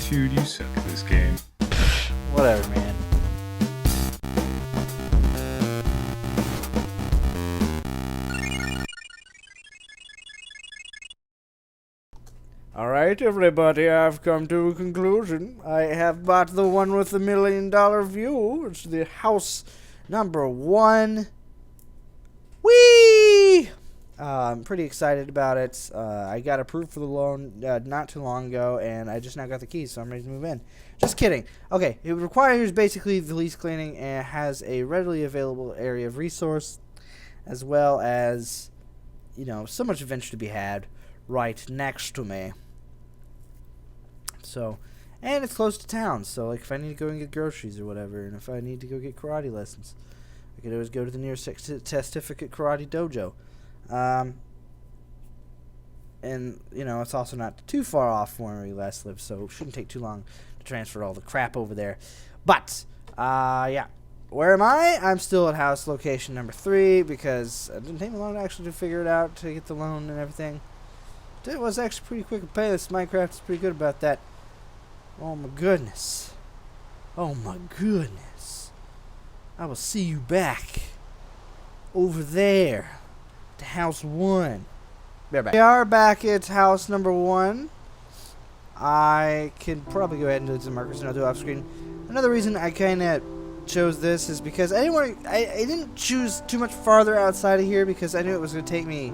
Dude, you suck at this game. Whatever, man. Alright, everybody, I've come to a conclusion. I have bought the one with the $1 million view. It's the house number 1. Whee! I'm pretty excited about it. I got approved for the loan not too long ago, and I just now got the keys, so I'm ready to move in. Just kidding. Okay, it requires basically the lease cleaning and has a readily available area of resource, as well as, you know, so much adventure to be had right next to me. So, and it's close to town, so like if I need to go and get groceries or whatever, and if I need to go get karate lessons, I could always go to the nearest certificate karate dojo. And, you know, it's also not too far off from where we last lived, so it shouldn't take too long to transfer all the crap over there. But, yeah. Where am I? I'm still at house location number 3, because it didn't take me long actually to figure it out, to get the loan and everything. It was actually pretty quick to pay this. Minecraft is pretty good about that. Oh my goodness. Oh my goodness. I will see you back over there to house 1. We are back at house number 1. I can probably go ahead and do some markers and I'll do off screen. Another reason I kind of chose this is because I didn't choose too much farther outside of here because I knew it was going to take me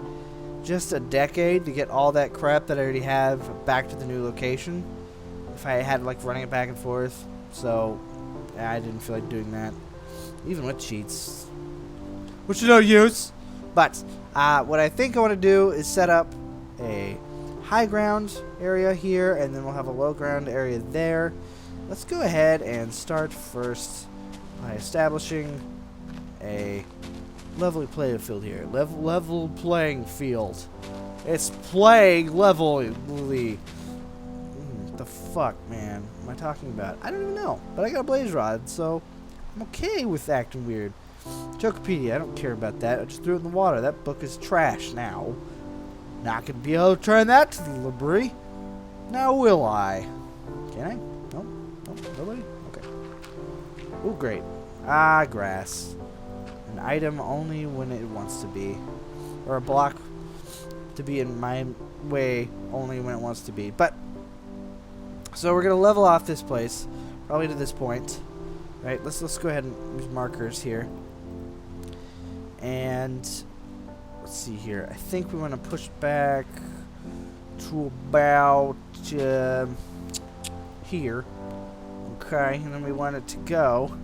just a decade to get all that crap that I already have back to the new location. If I had like running it back and forth. So I didn't feel like doing that. Even with cheats. Which is no use. But what I think I want to do is set up a high ground area here, and then we'll have a low ground area there. Let's go ahead and start first by establishing a level playing field here. Level playing field. It's playing levelly. What the fuck, man? Am I talking about? I don't even know. But I got a blaze rod, so I'm okay with acting weird. Chocopedia, I don't care about that. I just threw it in the water. That book is trash now. Not gonna be able to turn that to the library. Now will I? Can I? Nope. Nope. Nobody? Okay. Oh, great. Ah, grass. An item only when it wants to be. Or a block to be in my way only when it wants to be. But, so we're going to level off this place. Probably to this point. Right, let's go ahead and use markers here. And let's see here. I think we want to push back to about here. Okay, and then we want it to go.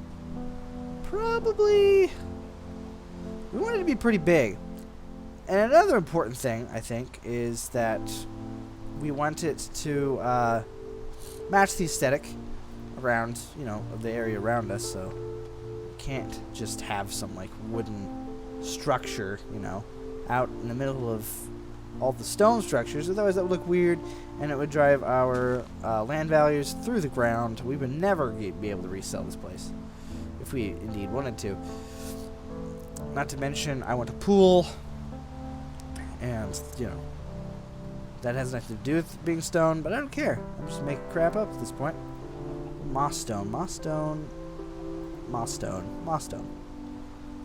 Probably, we want it to be pretty big. And another important thing, I think, is that we want it to match the aesthetic around, you know, of the area around us. So we can't just have some like wooden structure, you know, out in the middle of all the stone structures. Otherwise that would look weird and it would drive our land values through the ground. We would never be able to resell this place if we indeed wanted to. Not to mention I want a pool, and you know that has nothing to do with being stone, but I don't care. I'm just making crap up at this point. Moss stone.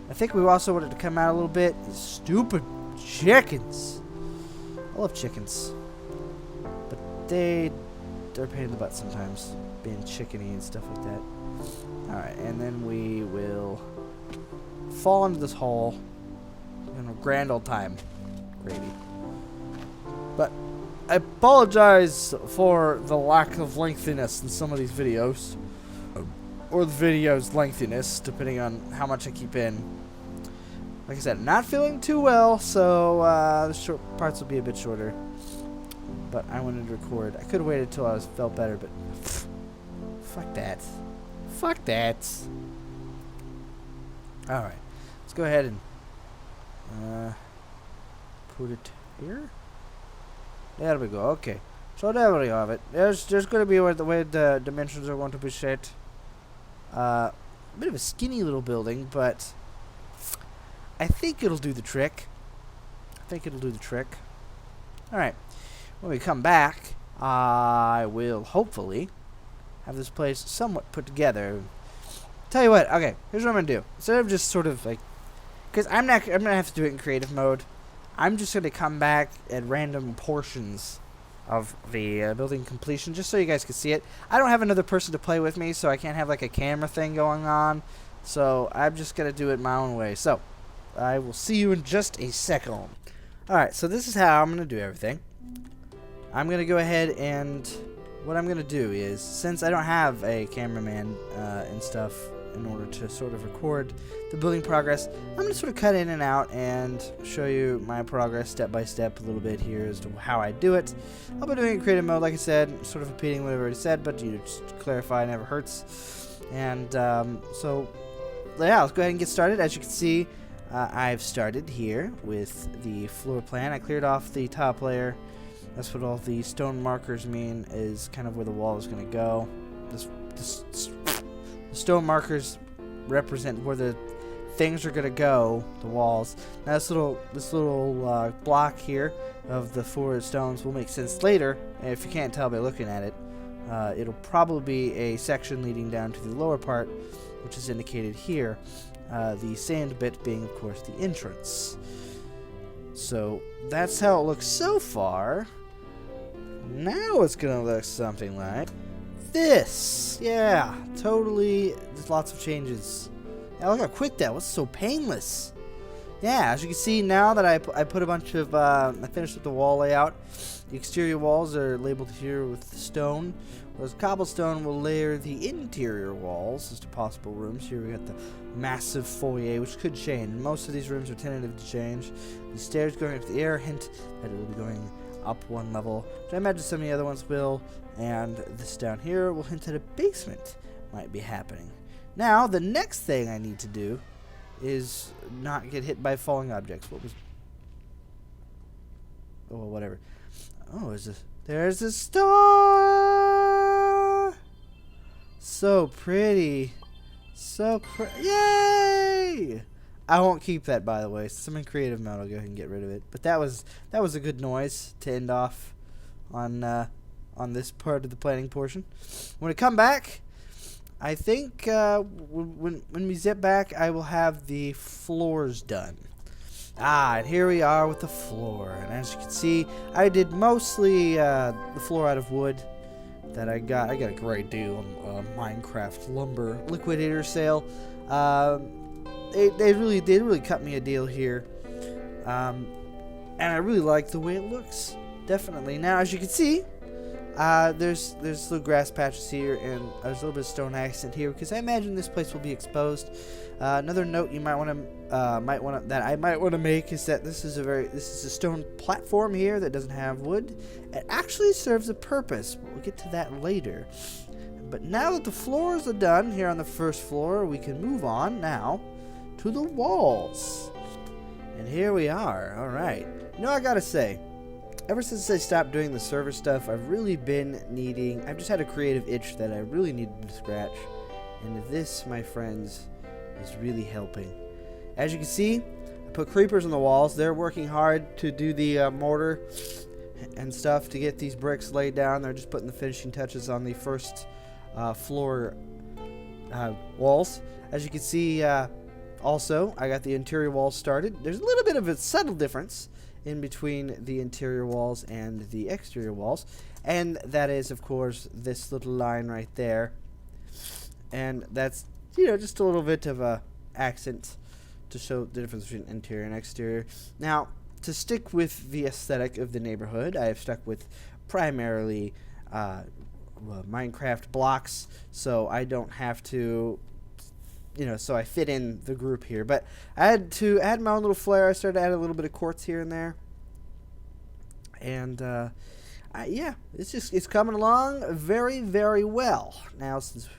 I think we also wanted to come out a little bit. These stupid chickens. I love chickens, but they're a pain in the butt sometimes, being chickeny and stuff like that. Alright, and then we will fall into this hole in a grand old time. Gravy. But I apologize for the lack of lengthiness in some of these videos. Or the video's lengthiness, depending on how much I keep in. Like I said, not feeling too well, so the short parts will be a bit shorter. But I wanted to record. I could have waited till I felt better, but fuck that. Fuck that. Alright. Let's go ahead and put it here. There we go. Okay. So there we have it. There's going to be the way the dimensions are going to be set. A bit of a skinny little building, but I think it'll do the trick. Alright. When we come back, I will hopefully have this place somewhat put together. Tell you what, okay, here's what I'm gonna do. Instead of just sort of like, because I'm gonna have to do it in creative mode. I'm just gonna come back at random portions of the building completion, just so you guys can see it. I don't have another person to play with me, so I can't have like a camera thing going on. So I'm just gonna do it my own way. So I will see you in just a second. Alright, so this is how I'm gonna do everything. I'm gonna go ahead and what I'm gonna do is, since I don't have a cameraman and stuff in order to sort of record the building progress, I'm going to sort of cut in and out and show you my progress step by step a little bit here as to how I do it. I'll be doing it in creative mode, like I said, sort of repeating what I've already said, but just to clarify, never hurts. And so, yeah, let's go ahead and get started. As you can see, I've started here with the floor plan. I cleared off the top layer. That's what all the stone markers mean, is kind of where the wall is going to go. The stone markers represent where the things are going to go, the walls. Now this little block here of the 4 stones will make sense later. And if you can't tell by looking at it, it'll probably be a section leading down to the lower part, which is indicated here. The sand bit being, of course, the entrance. So that's how it looks so far. Now it's going to look something like this. Yeah, totally. There's lots of changes. Yeah, look how quick that was. So painless. Yeah, as you can see now that I put a bunch of, I finished with the wall layout. The exterior walls are labeled here with stone, whereas cobblestone will layer the interior walls as to possible rooms. Here we got the massive foyer, which could change. Most of these rooms are tentative to change. The stairs going up to the air hint that it will be going up 1 level, which I imagine some of the other ones will, and this down here will hint at a basement might be happening. Now, the next thing I need to do is not get hit by falling objects. What was... Oh, whatever. Oh, there's a star! So pretty. So pretty. Yay! I won't keep that, by the way. Since I'm in creative mode, I'll go ahead and get rid of it. But that was a good noise to end off on this part of the planning portion. When I come back, I think when we zip back, I will have the floors done. And here we are with the floor. And as you can see, I did mostly the floor out of wood that I got. I got a great deal on Minecraft lumber liquidator sale. They really cut me a deal here, and I really like the way it looks. Definitely. Now, as you can see, there's little grass patches here, and there's a little bit of stone accent here because I imagine this place will be exposed. Another note you might want to make is that this is a stone platform here that doesn't have wood. It actually serves a purpose, but we'll get to that later. But now that the floors are done here on the first floor, we can move on now to the walls. And here we are. Alright. You know, I gotta say, ever since I stopped doing the server stuff, I've just had a creative itch that I really needed to scratch. And this, my friends, is really helping. As you can see, I put creepers on the walls. They're working hard to do the mortar and stuff to get these bricks laid down. They're just putting the finishing touches on the first floor walls. As you can see, also, I got the interior walls started. There's a little bit of a subtle difference in between the interior walls and the exterior walls. And that is, of course, this little line right there. And that's, just a little bit of a accent to show the difference between interior and exterior. Now, to stick with the aesthetic of the neighborhood, I have stuck with primarily Minecraft blocks, so I don't have to... so I fit in the group here. But I had to add my own little flair. I started to add a little bit of quartz here and there. And, yeah, it's coming along very, very well. Now, since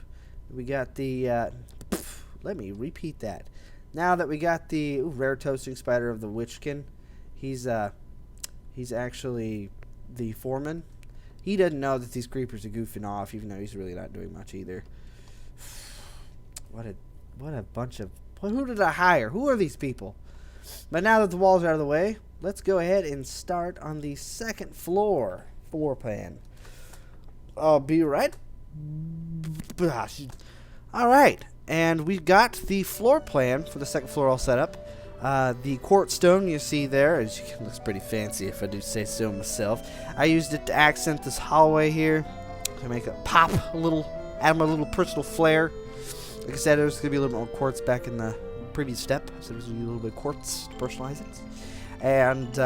we got the, let me repeat that. Now that we got the rare toasting spider of the Witchkin, he's actually the foreman. He doesn't know that these creepers are goofing off, even though he's really not doing much either. What a bunch of... Who did I hire? Who are these people? But now that the walls are out of the way, let's go ahead and start on the second floor plan. I'll be right All right, and we've got the floor plan for the second floor all set up. The quartz stone you see there, as you can, looks pretty fancy if I do say so myself. I used it to accent this hallway here to make it pop a little, add my little personal flair. Like I said, there's gonna be a little more quartz back in the previous step, so there's gonna be a little bit of quartz to personalize it. And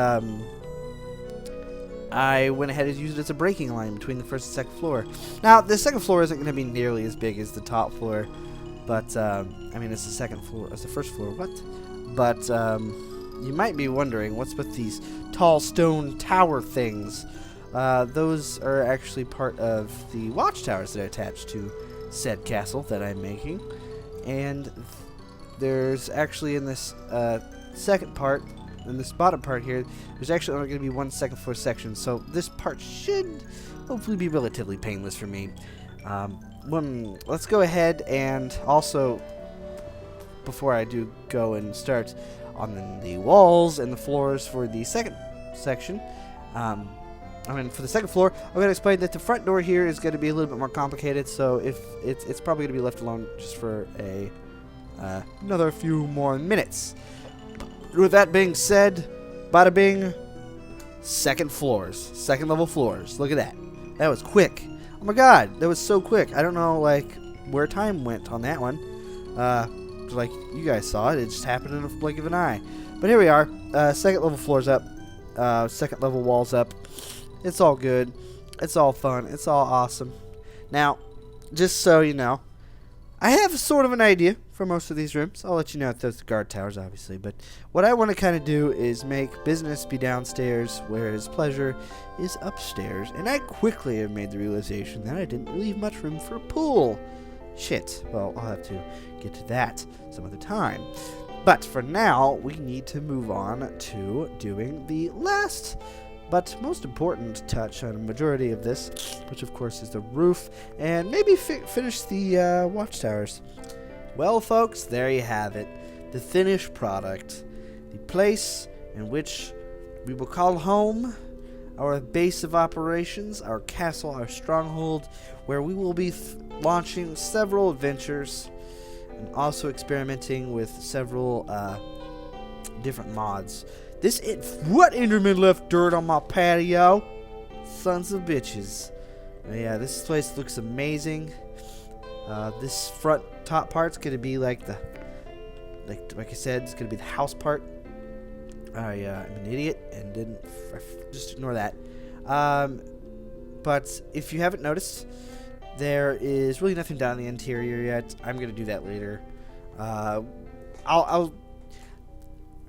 I went ahead and used it as a breaking line between the first and second floor. Now, the second floor isn't gonna be nearly as big as the top floor, but I mean, it's the second floor, it's the first floor. What? But you might be wondering, what's with these tall stone tower things? Those are actually part of the watchtowers that are attached to said castle that I'm making. And there's actually in this second part, in this bottom part here, there's actually only going to be one second floor section. So this part should hopefully be relatively painless for me. Let's go ahead and also, before I do go and start on the walls and the floors for the second section, for the second floor, I'm going to explain that the front door here is going to be a little bit more complicated, so if it's probably going to be left alone just for another few more minutes. With that being said, bada bing, second level floors. Look at that. That was quick. Oh my god, that was so quick. I don't know where time went on that one. Like you guys saw it, it just happened in a blink of an eye. But here we are, second level floors up, second level walls up. It's all good, it's all fun, it's all awesome. Now, just so you know, I have sort of an idea for most of these rooms. I'll let you know if those guard towers, obviously. But what I want to kind of do is make business be downstairs, whereas pleasure is upstairs. And I quickly have made the realization that I didn't leave much room for a pool. Shit. Well, I'll have to get to that some other time. But for now, we need to move on to doing the last but most important touch on a majority of this, which of course is the roof, and maybe finish the watchtowers. Well, folks, there you have it. The finished product. The place in which we will call home, our base of operations, our castle, our stronghold, where we will be launching several adventures and also experimenting with several different mods. What Enderman left dirt on my patio? Sons of bitches. Yeah, this place looks amazing. This front top part's gonna be like I said, it's gonna be the house part. I'm an idiot and didn't just ignore that. But if you haven't noticed, there is really nothing done on the interior yet. I'm gonna do that later.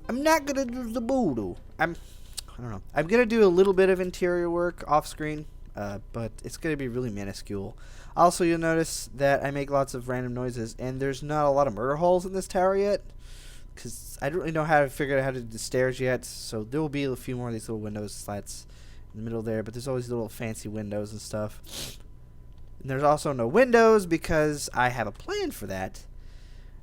I'm not gonna do the voodoo. I don't know. I'm gonna do a little bit of interior work off screen, but it's gonna be really minuscule. Also, you'll notice that I make lots of random noises, and there's not a lot of murder holes in this tower yet, because I don't really know how to figure out how to do the stairs yet. So there will be a few more of these little windows slats in the middle there, but there's always little fancy windows and stuff. And there's also no windows because I have a plan for that.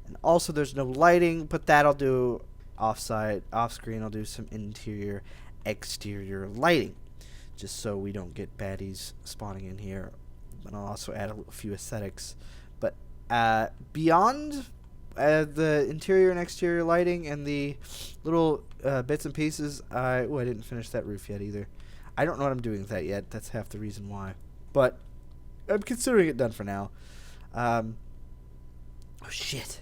And also, there's no lighting, but that I'll do off screen. I'll do some interior, exterior lighting, just so we don't get baddies spawning in here. And I'll also add a few aesthetics. But beyond the interior and exterior lighting and the little bits and pieces, I didn't finish that roof yet either. I don't know what I'm doing with that yet. That's half the reason why. But I'm considering it done for now. Oh shit!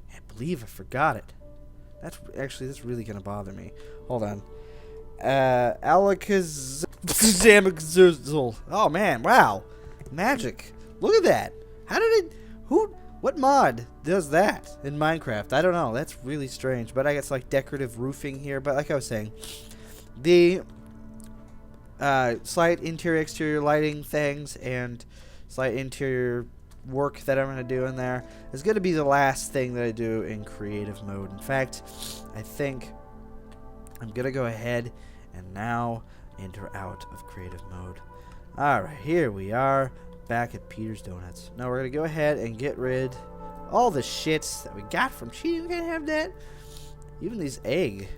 I can't believe I forgot it. That's really gonna bother me. Hold on. Alakazam. Oh man! Wow. Magic. Look at that. How did it... What mod does that in Minecraft? I don't know. That's really strange. But I guess like decorative roofing here. But like I was saying, the slight interior, exterior lighting things and slight interior work that I'm going to do in there is going to be the last thing that I do in creative mode. In fact, I think I'm going to go ahead and now enter out of creative mode. Alright, here we are back at Peter's Donuts. Now we're going to go ahead and get rid all the shits that we got from cheating. We can't have that. Even these egg,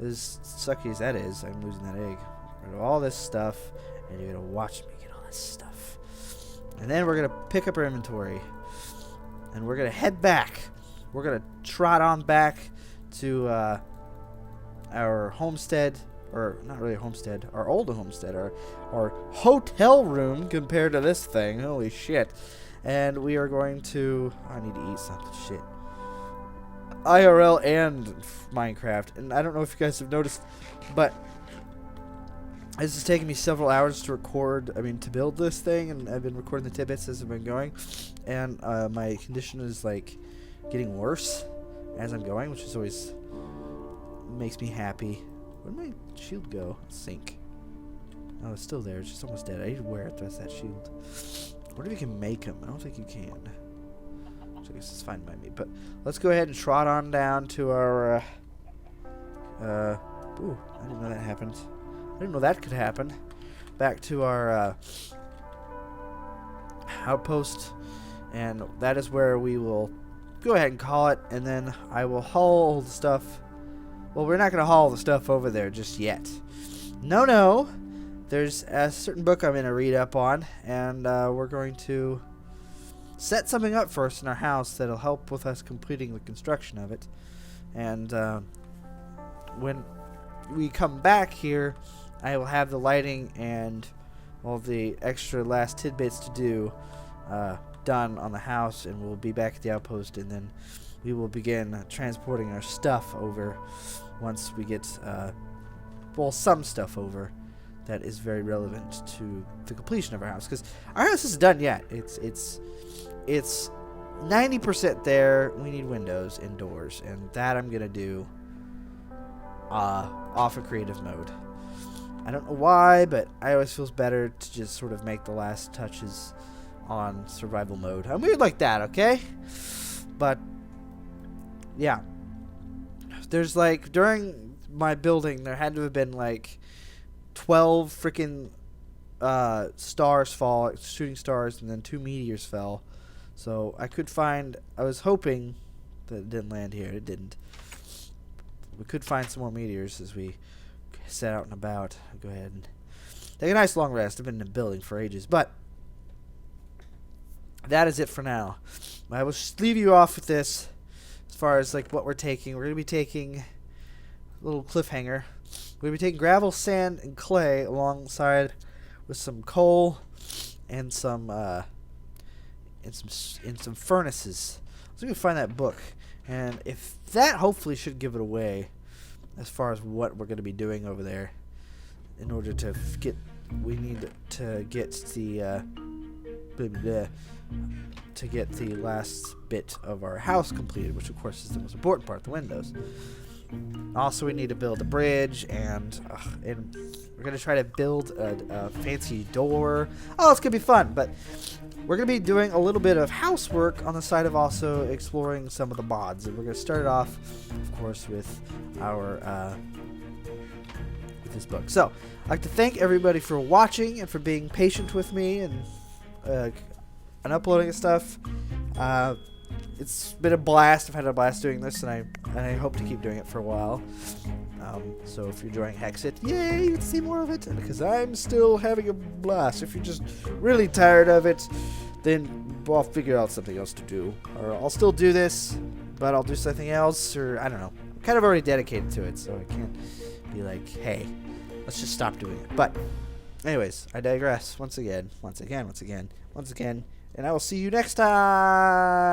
as sucky as that is, I'm losing that egg. Rid of all this stuff, and you're going to watch me get all this stuff. And then we're going to pick up our inventory. And we're going to head back. We're going to trot on back to our homestead. Or not really a homestead. Our old homestead. Our hotel room compared to this thing. Holy shit. And we are going to... I need to eat something. Shit. IRL and Minecraft. And I don't know if you guys have noticed, but this is taking me several hours to record, to build this thing, and I've been recording the tidbits as I've been going, and my condition is, like, getting worse as I'm going, which is always makes me happy. Where did my shield go? Sink. Oh, it's still there. It's just almost dead. I need to wear it. That's that shield. I wonder if you can make them. I don't think you can. So I guess it's fine by me. But let's go ahead and trot on down to our... ooh, I didn't know that happened. I didn't know that could happen. Back to our outpost, and that is where we will go ahead and call it, and then I will haul the stuff. Well, we're not going to haul the stuff over there just yet. No. There's a certain book I'm going to read up on, and we're going to set something up for us in our house that'll help with us completing the construction of it. And when we come back here, I will have the lighting and all the extra last tidbits to do done on the house, and we'll be back at the outpost, and then we will begin transporting our stuff over once we get some stuff over that is very relevant to the completion of our house, because our house isn't done yet. It's 90% there. We need windows and doors, and that I'm gonna do off of creative mode. I don't know why, but I always feels better to just sort of make the last touches on survival mode. I'm weird like that, okay? But yeah, there's like, during my building there had to have been like 12 freaking stars fall, shooting stars, and then 2 meteors fell. So I was hoping that it didn't land here. It didn't. We could find some more meteors as we set out and about. I'll go ahead and take a nice long rest. I've been in the building for ages, but that is it for now. I will leave you off with this as far as like what we're taking. We're going to be taking a little cliffhanger. We're going to be taking gravel, sand, and clay alongside with some coal and some furnaces. Let's see if we can find that book, and if that hopefully should give it away as far as what we're going to be doing over there. In order to we need to get the to get the last bit of our house completed, which of course is the most important part, the windows. Also, we need to build a bridge, and we're going to try to build a fancy door. Oh, it's going to be fun, but we're going to be doing a little bit of housework on the side of also exploring some of the mods. And we're going to start it off, of course, with our with this book. So, I'd like to thank everybody for watching and for being patient with me and uploading stuff. It's been a blast. I've had a blast doing this, and I hope to keep doing it for a while. So if you're enjoying Hexxit, yay, you can see more of it, because I'm still having a blast. If you're just really tired of it, then I'll figure out something else to do. Or I'll still do this, but I'll do something else, or I don't know. I'm kind of already dedicated to it, so I can't be like, hey, let's just stop doing it. But anyways, I digress once again, and I will see you next time.